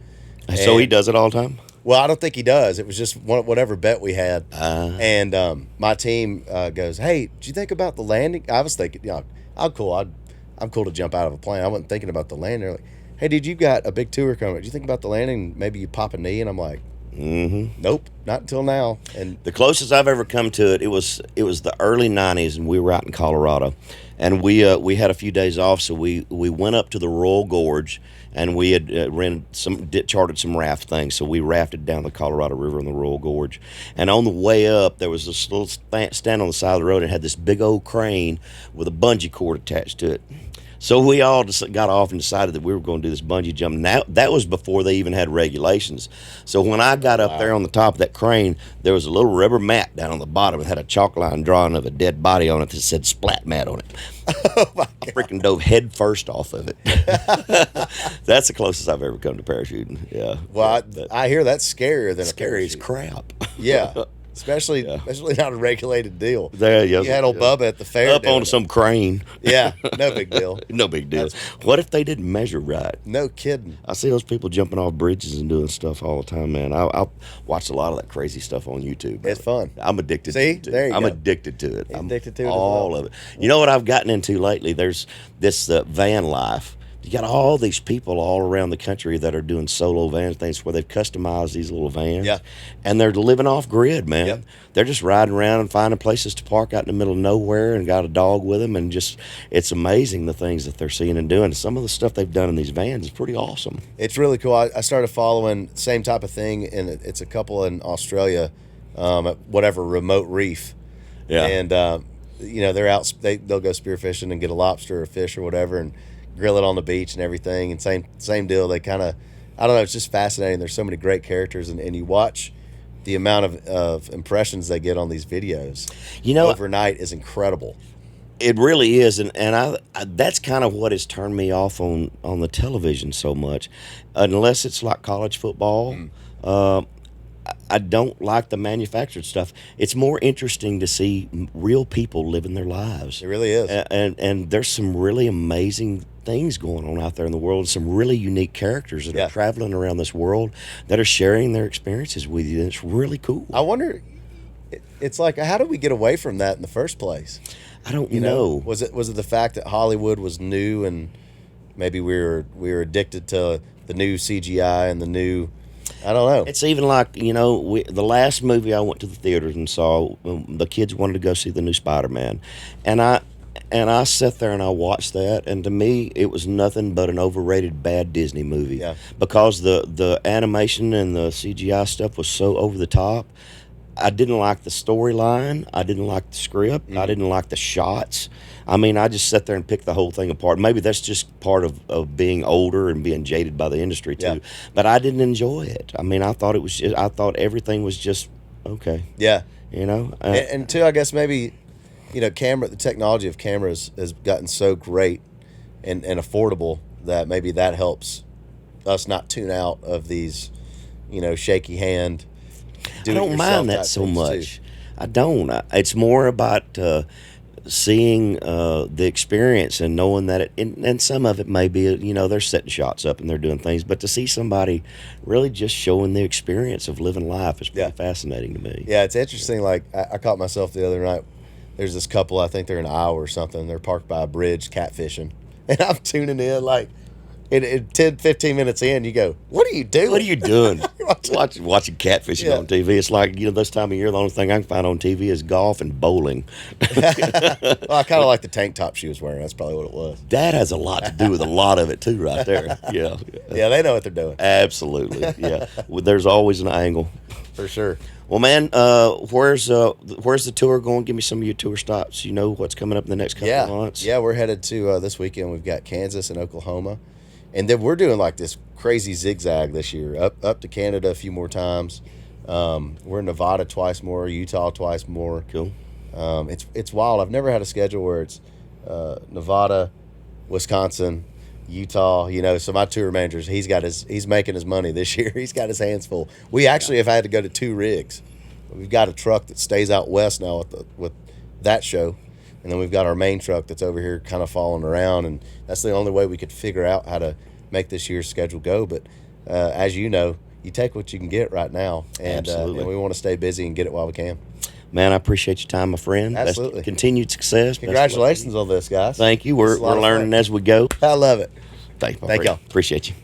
So he does it all the time? Well, I don't think he does. It was just whatever bet we had. And my team goes, hey, did you think about the landing? I was thinking, I'm cool. I'm cool to jump out of a plane. I wasn't thinking about the landing. They're like, hey, dude, you got a big tour coming. Do you think about the landing? Maybe you pop a knee? And I'm like, nope, not until now. And the closest I've ever come to it was the early 90s, and we were out in Colorado. And we had a few days off, so we went up to the Royal Gorge, and we had chartered some raft things. So we rafted down the Colorado River in the Royal Gorge. And on the way up, there was this little stand on the side of the road and had this big old crane with a bungee cord attached to it. So we all just got off and decided that we were going to do this bungee jump. Now that was before they even had regulations. So when I got up there on the top of that crane, there was a little rubber mat down on the bottom. It had a chalk line drawing of a dead body on it that said "splat mat" on it. Oh my I freaking dove head first off of it. That's the closest I've ever come to parachuting. Yeah. Well, I hear that's scarier than Scary a as parachute. crap. Yeah. Especially not a regulated deal. There, yes, You had old Bubba at the fair. up doing on it. some crane. Yeah, no big deal. No big deal. What if they didn't measure right? No kidding. I see those people jumping off bridges and doing stuff all the time, man. I watch a lot of that crazy stuff on YouTube. It's fun. I'm addicted See? to it. There you I'm go. addicted to it. I'm addicted to it as all well. of it. You know what I've gotten into lately? There's this van life. You got all these people all around the country that are doing solo van things where they've customized these little vans. Yeah. And they're living off grid, man. Yep. They're just riding around and finding places to park out in the middle of nowhere and got a dog with them. And just, it's amazing the things that they're seeing and doing. Some of the stuff they've done in these vans is pretty awesome. It's really cool. I started following same type of thing, and it's a couple in Australia, at whatever remote reef. Yeah. And they're out. They'll go spearfishing and get a lobster or a fish or whatever, and grill it on the beach and everything. And same deal. They kind of, I don't know. It's just fascinating. There's so many great characters, and you watch the amount of impressions they get on these videos. Overnight is incredible. It really is, and I that's kind of what has turned me off on the television so much, unless it's like college football. I don't like the manufactured stuff. It's more interesting to see real people living their lives. It really is. And there's some really amazing things going on out there in the world, some really unique characters that are traveling around this world that are sharing their experiences with you. And it's really cool. I wonder, it's like, how did we get away from that in the first place? I don't know. Was it the fact that Hollywood was new, and maybe we were addicted to the new CGI and the new, I don't know. It's even like, the last movie I went to the theaters and saw, the kids wanted to go see the new Spider-Man. And I sat there and I watched that, and to me, it was nothing but an overrated bad Disney movie. Yeah. Because the animation and the CGI stuff was so over the top. I didn't like the storyline. I didn't like the script. I didn't like the shots. I mean, I just sat there and picked the whole thing apart. Maybe that's just part of being older and being jaded by the industry too. Yeah. But I didn't enjoy it. I mean, I thought everything was just okay. Yeah. And two, I guess maybe, the technology of cameras has gotten so great and affordable that maybe that helps us not tune out of these, shaky hand. I don't mind that so much. I don't. It's more about seeing the experience and knowing that and some of it may be, they're setting shots up and they're doing things, but to see somebody really just showing the experience of living life is pretty fascinating to me. Yeah, it's interesting. Like, I caught myself the other night. There's this couple, I think they're in Iowa or something. They're parked by a bridge catfishing. And I'm tuning in like, in 10, 15 minutes in, you go, what are you doing? What are you doing? Watching catfishing on TV. It's like, this time of year, the only thing I can find on TV is golf and bowling. Well, I kind of like the tank top she was wearing. That's probably what it was. That has a lot to do with a lot of it, too, right there. Yeah. Yeah, they know what they're doing. Absolutely, yeah. There's always an angle. For sure. Well, man, where's the tour going? Give me some of your tour stops. You know what's coming up in the next couple of months? Yeah, we're headed to, this weekend, we've got Kansas and Oklahoma. And then we're doing like this crazy zigzag this year, up to Canada a few more times. We're in Nevada twice more, Utah twice more. Cool. It's wild. I've never had a schedule where it's Nevada, Wisconsin, Utah. So my tour manager, he's making his money this year. He's got his hands full. We actually have had to go to 2 rigs. We've got a truck that stays out west now with that show. And then we've got our main truck that's over here kind of falling around, and that's the only way we could figure out how to make this year's schedule go. But as you know, you take what you can get right now, and we want to stay busy and get it while we can. Man, I appreciate your time, my friend. Absolutely. Best continued success. Congratulations on this, guys. Thank you. We're learning as we go. I love it. Thank you. Thank y'all. Appreciate you.